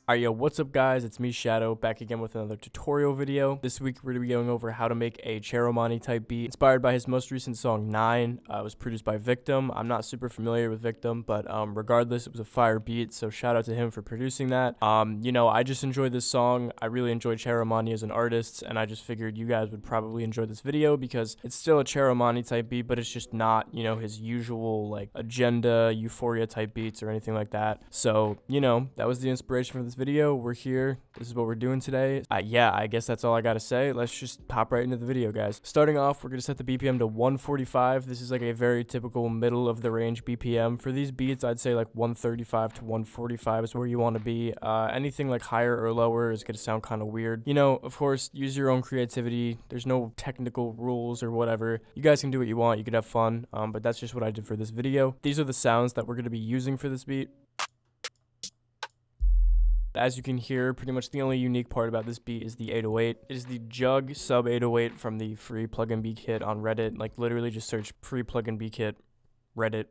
Alright, yo, what's up guys? It's me, Shadow, back again with another tutorial video. This week we're going to be going over how to make a Cheromani type beat inspired by his most recent song 9. It was produced by Victim. I'm not super familiar with Victim, but regardless, it was a fire beat, so shout out to him for producing that. I just enjoyed this song. I really enjoyed Cheromani as an artist, and I just figured you guys would probably enjoy this video because it's still a Cheromani type beat, but it's just not, his usual like agenda, euphoria type beats or anything like that. So, that was the inspiration for this video. We're here. This is what we're doing today. Yeah, I guess that's all I gotta say. Let's just hop right into the video, guys. Starting off, we're gonna set the BPM to 145. This is like a very typical middle of the range BPM. For these beats, I'd say like 135 to 145 is where you want to be. Anything like higher or lower is gonna sound kind of weird. Of course, use your own creativity. There's no technical rules or whatever. You guys can do what you want. You can have fun. But that's just what I did for this video. These are the sounds that we're gonna be using for this beat. As you can hear, pretty much the only unique part about this beat is the 808. It is the Jug sub 808 from the free plugin beat kit on Reddit. Like literally just search free plugin beat kit, Reddit.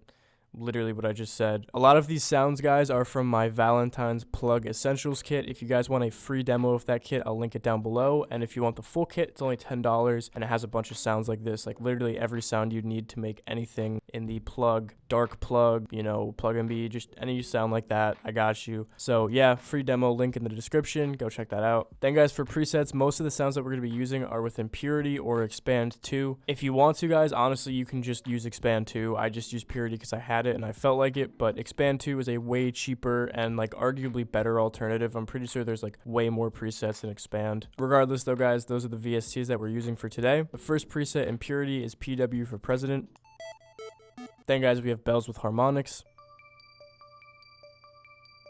Literally what I just said. A lot of these sounds, guys, are from my Valentine's Plug Essentials kit. If you guys want a free demo of that kit, I'll link it down below. And if you want the full kit, it's only $10, and it has a bunch of sounds like this. Like literally every sound you'd need to make anything in the plug, dark plug, plug and be, just any sound like that. I got you. So yeah, free demo link in the description. Go check that out. Then guys, for presets, most of the sounds that we're going to be using are within Purity or Expand 2. If you want to, guys, honestly, you can just use Expand 2. I just use Purity because I had it and I felt like it, but Expand 2 is a way cheaper and like arguably better alternative. I'm pretty sure there's like way more presets in Expand. Regardless though, guys, those are the VSTs that we're using for today. The first preset in Purity is PW for President. Then guys, we have bells with harmonics.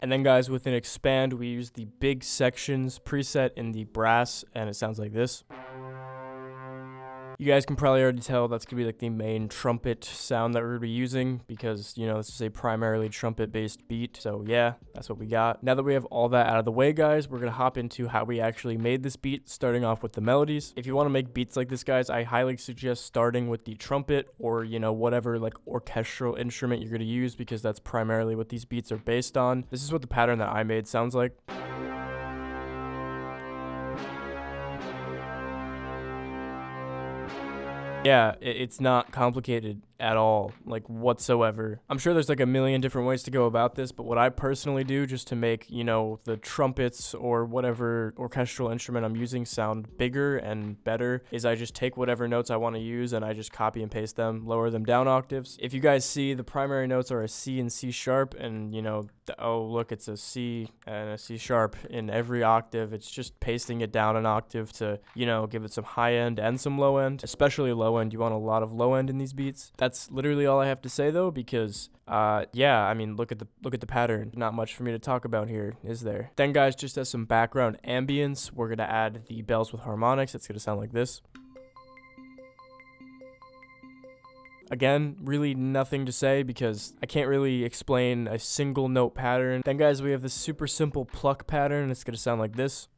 And then guys, within Expand, we use the big sections preset in the brass, and it sounds like this. You guys can probably already tell that's going to be like the main trumpet sound that we're going to be using because, this is a primarily trumpet-based beat. So yeah, that's what we got. Now that we have all that out of the way, guys, we're going to hop into how we actually made this beat, starting off with the melodies. If you want to make beats like this, guys, I highly suggest starting with the trumpet or, whatever like orchestral instrument you're going to use because that's primarily what these beats are based on. This is what the pattern that I made sounds like. Yeah, it's not complicated at all, like whatsoever. I'm sure there's like a million different ways to go about this, but what I personally do just to make, the trumpets or whatever orchestral instrument I'm using sound bigger and better is I just take whatever notes I want to use and I just copy and paste them, lower them down octaves. If you guys see, the primary notes are a C and C sharp, and oh look, it's a C and a C sharp in every octave. It's just pasting it down an octave to, give it some high end and some low end, especially low end. You want a lot of low end in these beats. That's literally all I have to say though, because yeah, I mean, look at the pattern. Not much for me to talk about here, is there? Then guys, just as some background ambience, we're gonna add the bells with harmonics. It's gonna sound like this. Again, really nothing to say because I can't really explain a single note pattern. Then guys, we have this super simple pluck pattern. It's gonna sound like this.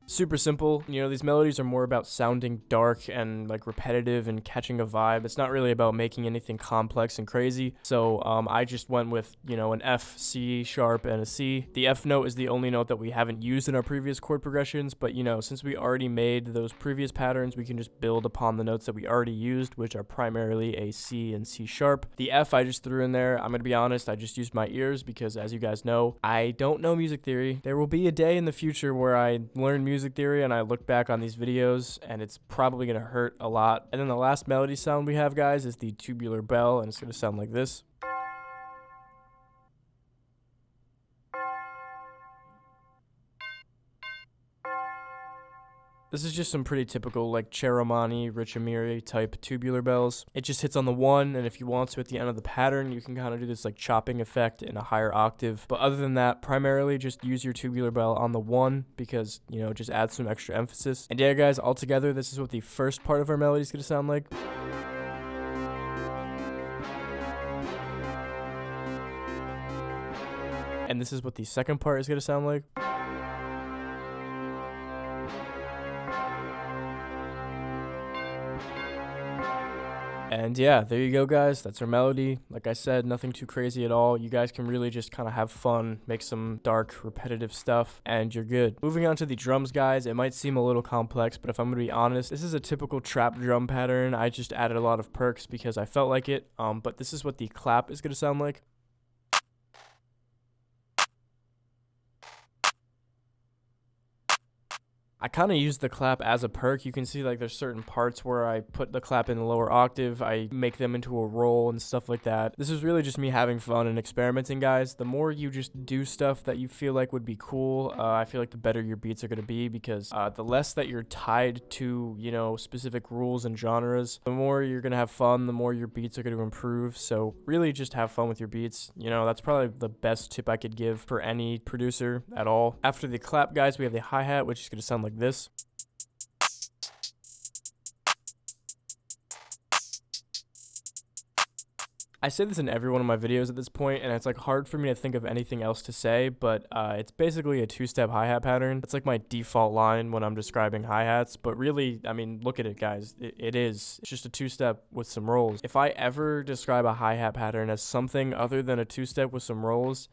Super simple. These melodies are more about sounding dark and like repetitive and catching a vibe. It's not really about making anything complex and crazy. So I just went with, an F, C sharp, and a C. The F note is the only note that we haven't used in our previous chord progressions, but since we already made those previous patterns, we can just build upon the notes that we already used, which are primarily a C and C sharp. The F I just threw in there. I'm gonna be honest, I just used my ears because, as you guys know, I don't know music theory. There will be a day in the future where I learn music theory and I look back on these videos and it's probably gonna hurt a lot. And then the last melody sound we have, guys, is the tubular bell, and it's gonna sound like this. This is just some pretty typical like Cheromani, Richamiri type tubular bells. It just hits on the 1, and if you want to at the end of the pattern, you can kind of do this like chopping effect in a higher octave. But other than that, primarily just use your tubular bell on the 1 because, it just adds some extra emphasis. And yeah, guys, altogether, this is what the first part of our melody is going to sound like. And this is what the second part is going to sound like. And yeah, there you go, guys. That's our melody. Like I said, nothing too crazy at all. You guys can really just kind of have fun, make some dark, repetitive stuff, and you're good. Moving on to the drums, guys. It might seem a little complex, but if I'm going to be honest, this is a typical trap drum pattern. I just added a lot of perks because I felt like it. But this is what the clap is going to sound like. I kind of use the clap as a perk. You can see like there's certain parts where I put the clap in the lower octave. I make them into a roll and stuff like that. This is really just me having fun and experimenting, guys. The more you just do stuff that you feel like would be cool, I feel like the better your beats are going to be, because the less that you're tied to, you know, specific rules and genres, the more you're going to have fun, the more your beats are going to improve. So really just have fun with your beats. You know, that's probably the best tip I could give for any producer at all. After the clap, guys, we have the hi-hat, which is going to sound like this. I say this in every one of my videos at this point, and it's like hard for me to think of anything else to say, but it's basically a two-step hi-hat pattern. That's like my default line when I'm describing hi-hats, but really, I mean, look at it, guys. It is. It's just a two-step with some rolls. If I ever describe a hi-hat pattern as something other than a two-step with some rolls,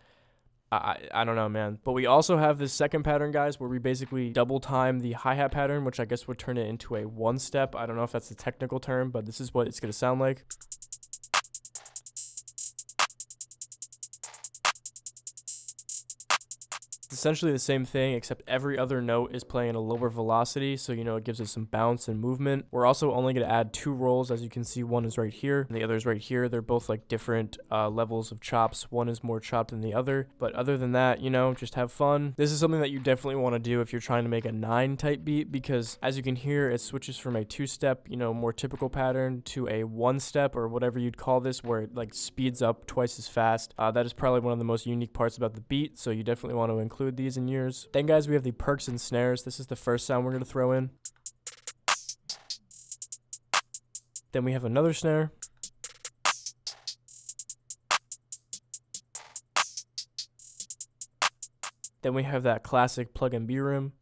I don't know, man. But we also have this second pattern, guys, where we basically double time the hi-hat pattern, which I guess would turn it into a one-step. I don't know if that's the technical term, but this is what it's going to sound like. Essentially the same thing, except every other note is playing a lower velocity, so you know it gives us some bounce and movement. We're also only going to add two rolls. As you can see, one is right here and the other is right here. They're both like different levels of chops. One is more chopped than the other, but other than that, you know, just have fun. This is something that you definitely want to do if you're trying to make a 9 type beat, because as you can hear, it switches from a 2-step, you know, more typical pattern to a 1-step, or whatever you'd call this, where it like speeds up twice as fast. That is probably one of the most unique parts about the beat, so you definitely want to include these in yours. Then, guys, we have the perks and snares. This is the first sound we're going to throw in. Then we have another snare. Then we have that classic plug and B room.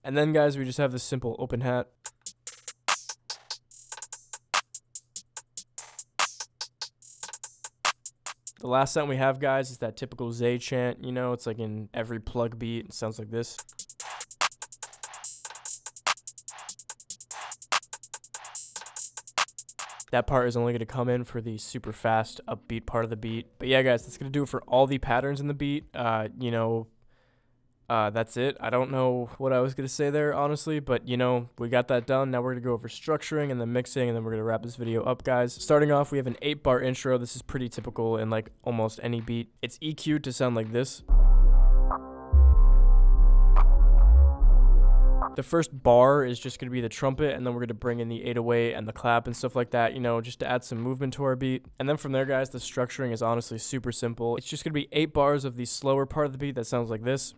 And then, guys, we just have this simple open hat. The last sound we have, guys, is that typical Zay chant. You know, it's like in every plug beat. It sounds like this. That part is only going to come in for the super fast upbeat part of the beat. But yeah, guys, that's going to do it for all the patterns in the beat. You know, that's it. I don't know what I was going to say there, honestly, but you know, we got that done. Now we're going to go over structuring and then mixing, and then we're going to wrap this video up, guys. Starting off, we have an 8-bar intro. This is pretty typical in like almost any beat. It's EQ'd to sound like this. The first bar is just going to be the trumpet, and then we're going to bring in the 808 and the clap and stuff like that, you know, just to add some movement to our beat. And then from there, guys, the structuring is honestly super simple. It's just going to be 8 bars of the slower part of the beat that sounds like this.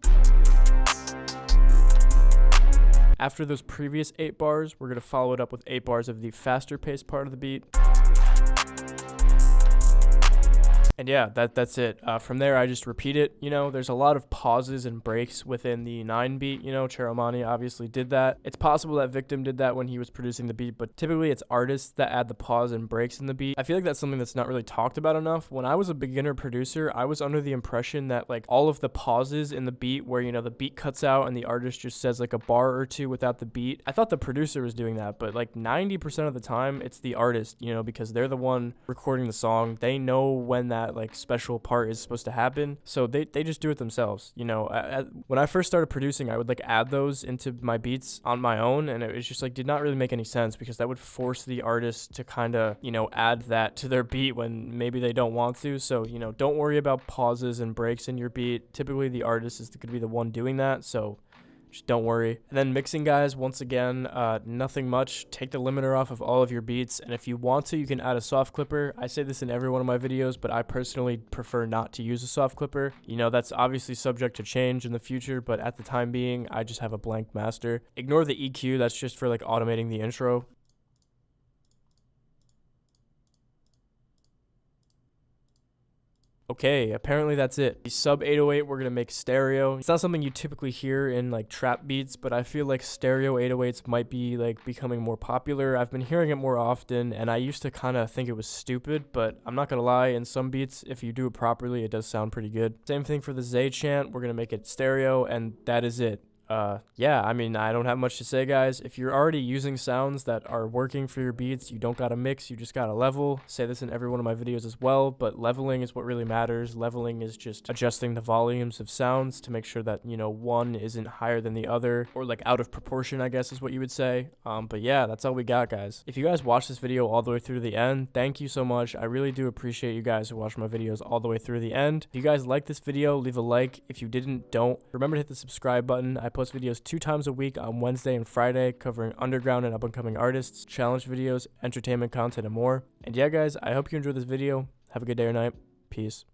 After those previous 8 bars, we're going to follow it up with 8 bars of the faster paced part of the beat. And yeah, that's it. From there, I just repeat it. You know, there's a lot of pauses and breaks within the 9 beat. You know, Cheromani obviously did that. It's possible that Victim did that when he was producing the beat, but typically it's artists that add the pause and breaks in the beat. I feel like that's something that's not really talked about enough. When I was a beginner producer, I was under the impression that like all of the pauses in the beat where, you know, the beat cuts out and the artist just says like a bar or two without the beat. I thought the producer was doing that, but like 90% of the time it's the artist, you know, because they're the one recording the song. They know when that like special part is supposed to happen, so they just do it themselves. You know, when I first started producing, I would like add those into my beats on my own, and it was just like did not really make any sense, because that would force the artist to kind of, you know, add that to their beat when maybe they don't want to. So, you know, don't worry about pauses and breaks in your beat. Typically the artist is going to be the one doing that, so just don't worry. And then mixing, guys, once again, nothing much. Take the limiter off of all of your beats, and if you want to, you can add a soft clipper. I say this in every one of my videos, but I personally prefer not to use a soft clipper. You know, that's obviously subject to change in the future, but at the time being, I just have a blank master. Ignore the EQ. That's just for like automating the intro. Okay, apparently that's it. The sub 808 we're gonna make stereo. It's not something you typically hear in like trap beats, but I feel like stereo 808s might be like becoming more popular. I've been hearing it more often, and I used to kind of think it was stupid, but I'm not gonna lie, in some beats, if you do it properly, it does sound pretty good. Same thing for the Zay chant. We're gonna make it stereo, and that is it. Yeah, I mean, I don't have much to say, guys. If you're already using sounds that are working for your beats, you don't gotta mix, you just gotta level. Say this in every one of my videos as well, but leveling is what really matters. Leveling is just adjusting the volumes of sounds to make sure that, you know, one isn't higher than the other, or like out of proportion, I guess is what you would say. But yeah, that's all we got, guys. If you guys watch this video all the way through to the end, thank you so much. I really do appreciate you guys who watch my videos all the way through the end. If you guys like this video, leave a like. If you didn't, don't. Remember to hit the subscribe button. I post videos 2 times a week on Wednesday and Friday covering underground and up-and-coming artists, challenge videos, entertainment content, and more. And yeah, guys, I hope you enjoyed this video. Have a good day or night. Peace.